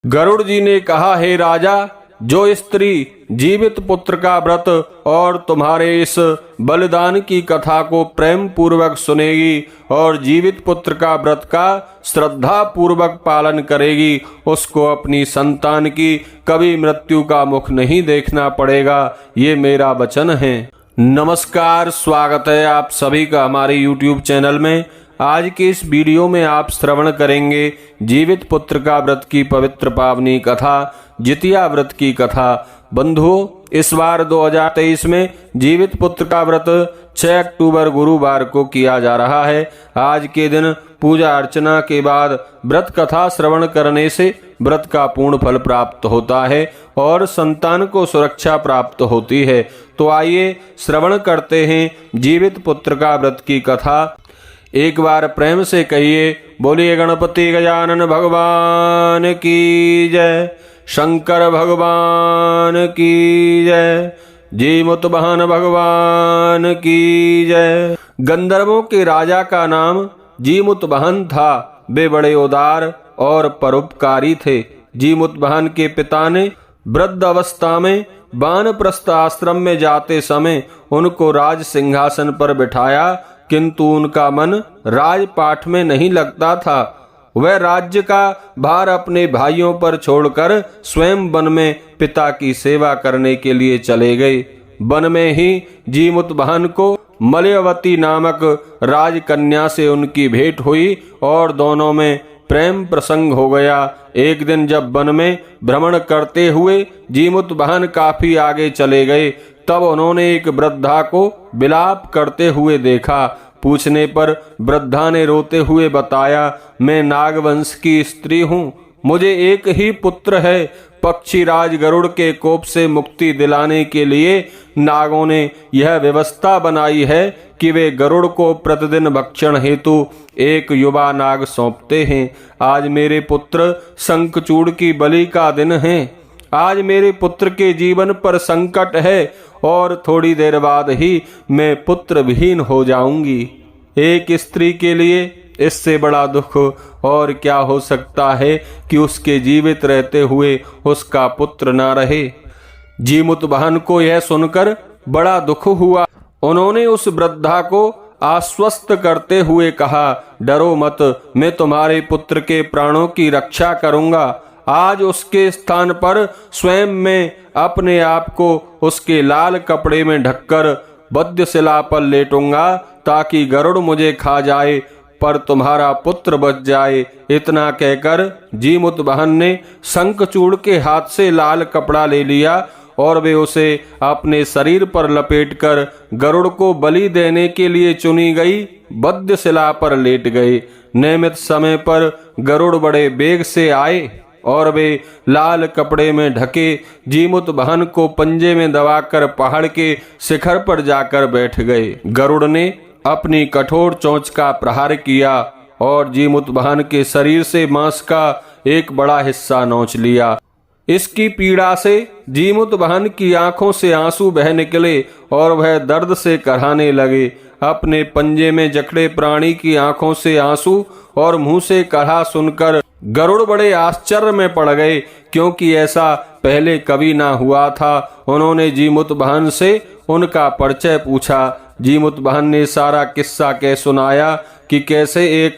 गरुड़ जी ने कहा, हे राजा, जो स्त्री जीवित पुत्र का व्रत और तुम्हारे इस बलिदान की कथा को प्रेम पूर्वक सुनेगी और जीवित पुत्र का व्रत का श्रद्धा पूर्वक पालन करेगी, उसको अपनी संतान की कभी मृत्यु का मुख नहीं देखना पड़ेगा। ये मेरा वचन है। नमस्कार, स्वागत है आप सभी का हमारे YouTube चैनल में। आज के इस वीडियो में आप श्रवण करेंगे जीवित पुत्र का व्रत की पवित्र पावनी कथा, जितिया व्रत की कथा। बंधुओं, इस बार 2023 में जीवित पुत्र का व्रत 6 अक्टूबर गुरुवार को किया जा रहा है। आज के दिन पूजा अर्चना के बाद व्रत कथा श्रवण करने से व्रत का पूर्ण फल प्राप्त होता है और संतान को सुरक्षा प्राप्त होती है। तो आइए श्रवण करते हैं जीवित पुत्र का व्रत की कथा। एक बार प्रेम से कहिए, बोलिए गणपति गजानन भगवान की जय, शंकर भगवान की जय, जीमुतवाहन भगवान की जय। गंधर्वों के राजा का नाम जीमुतवाहन था। वे बड़े उदार और परोपकारी थे। जीमुतवाहन के पिता ने वृद्ध अवस्था में वानप्रस्थ आश्रम में जाते समय उनको राज सिंहासन पर बिठाया, किंतु उनका मन राजपाठ में नहीं लगता था। वह राज्य का भार अपने भाइयों पर छोड़कर स्वयं वन में पिता की सेवा करने के लिए चले गए। वन में ही जीमुतवाहन को मलयवती नामक राजकन्या से उनकी भेंट हुई और दोनों में प्रेम प्रसंग हो गया। एक दिन जब वन में भ्रमण करते हुए जीमुतवाहन काफी आगे चले गए, तब उन्होंने एक वृद्धा को विलाप करते हुए देखा। पूछने पर वृद्धा ने रोते हुए बताया, मैं नागवंश की स्त्री हूँ, मुझे एक ही पुत्र है। पक्षीराज गरुड़ के कोप से मुक्ति दिलाने के लिए नागों ने यह व्यवस्था बनाई है कि वे गरुड़ को प्रतिदिन भक्षण हेतु एक युवा नाग सौंपते हैं। आज मेरे पुत्र शंखचूड़ की बलि का दिन है। आज मेरे पुत्र के जीवन पर संकट है और थोड़ी देर बाद ही मैं पुत्र विहीन हो जाऊंगी। एक स्त्री के लिए इससे बड़ा दुख और क्या हो सकता है कि उसके जीवित रहते हुए उसका पुत्र ना रहे। जीमुतवाहन को यह सुनकर बड़ा दुख हुआ। उन्होंने उस वृद्धा को आश्वस्त करते हुए कहा, डरो मत, मैं तुम्हारे पुत्र के प्राणों की रक्षा करूंगा। आज उसके स्थान पर स्वयं मैं अपने आप को उसके लाल कपड़े में ढककर बद्धशिला पर लेटूंगा, ताकि गरुड़ मुझे खा जाए पर तुम्हारा पुत्र बच जाए। इतना कहकर जीमुतवाहन ने शंखचूड़ के हाथ से लाल कपड़ा ले लिया और वे उसे अपने शरीर पर लपेटकर गरुड़ को बलि देने के लिए चुनी गई बद्धशिला पर लेट गए। नियमित समय पर गरुड़ बड़े वेग से आए और वे लाल कपड़े में ढके जीमुतवाहन को पंजे में दबाकर पहाड़ के शिखर पर जाकर बैठ गए। गरुड़ ने अपनी कठोर चोंच का प्रहार किया और जीमुतवाहन के शरीर से मांस का एक बड़ा हिस्सा नोच लिया। इसकी पीड़ा से जीमुतवाहन की आंखों से आंसू बह निकले और वह दर्द से कराहने लगे। अपने पंजे में जकड़े प्राणी की आंखों से आंसू और मुंह से कहा सुनकर गरुड़ बड़े आश्चर्य में पड़ गए, क्योंकि ऐसा पहले कभी ना हुआ था। उन्होंने जीमुतवाहन से उनका परिचय पूछा। जीमुतवाहन ने सारा किस्सा कह सुनाया कि कैसे एक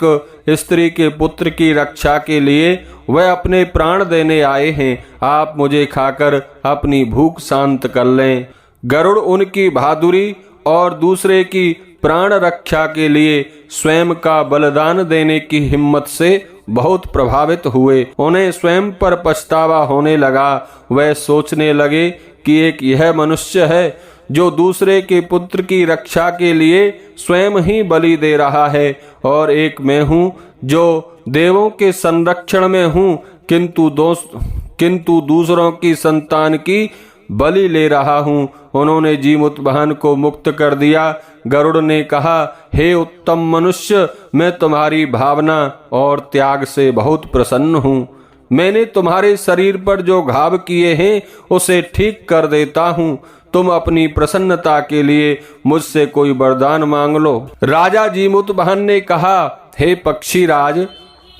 स्त्री के पुत्र की रक्षा के लिए वह अपने प्राण देने आए हैं। आप मुझे खाकर अपनी भूख शांत कर लें। गरुड़ उनकी बहादुरी और दूसरे की प्राण रक्षा के लिए स्वयं का बलिदान देने की हिम्मत से बहुत प्रभावित हुए। उन्हें स्वयं पर पछतावा होने लगा। वह सोचने लगे कि एक यह मनुष्य है जो दूसरे के पुत्र की रक्षा के लिए स्वयं ही बलि दे रहा है, और एक मैं हूँ जो देवों के संरक्षण में हूँ, किंतु दूसरों की संतान की बलि ले रहा हूँ। उन्होंने जीमुतवाहन को मुक्त कर दिया। गरुड़ ने कहा, हे उत्तम मनुष्य, मैं तुम्हारी भावना और त्याग से बहुत प्रसन्न हूँ। मैंने तुम्हारे शरीर पर जो घाव किए हैं उसे ठीक कर देता हूँ। तुम अपनी प्रसन्नता के लिए मुझसे कोई वरदान मांग लो। राजा जीमुतवाहन ने कहा, हे पक्षीराज,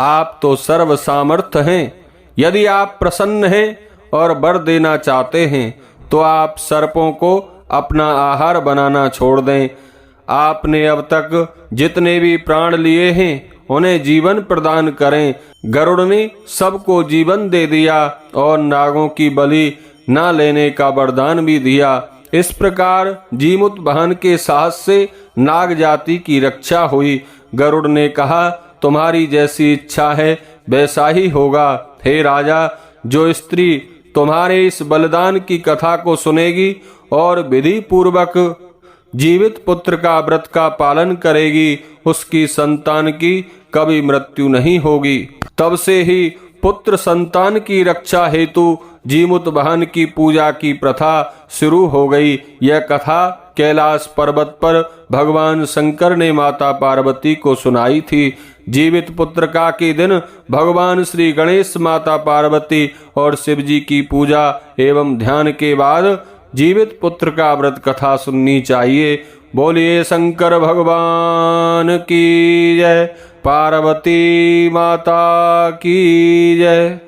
आप तो सर्व सामर्थ्य हैं, यदि आप प्रसन्न हैं और वर देना चाहते हैं तो आप सर्पों को अपना आहार बनाना छोड़ दें। आपने अब तक जितने भी प्राण लिए हैं उन्हें जीवन प्रदान करें। गरुड़ ने सबको जीवन दे दिया और नागों की बलि न लेने का वरदान भी दिया। इस प्रकार जीमूत वाहन के साहस से नाग जाति की रक्षा हुई। गरुड़ ने कहा, तुम्हारी जैसी इच्छा है वैसा ही होगा। हे राजा, जो स्त्री तुम्हारे इस बलिदान की कथा को सुनेगी और विधि पूर्वक जीवित पुत्र का व्रत का पालन करेगी, उसकी संतान की कभी मृत्यु नहीं होगी। तब से ही पुत्र संतान की रक्षा हेतु जीमूत वाहन की पूजा की प्रथा शुरू हो गई। यह कथा कैलाश पर्वत पर भगवान शंकर ने माता पार्वती को सुनाई थी। जीवित पुत्र का के दिन भगवान श्री गणेश, माता पार्वती और शिव जी की पूजा एवं ध्यान के बाद जीवित पुत्र का व्रत कथा सुननी चाहिए। बोलिए शंकर भगवान की जय, पार्वती माता की जय।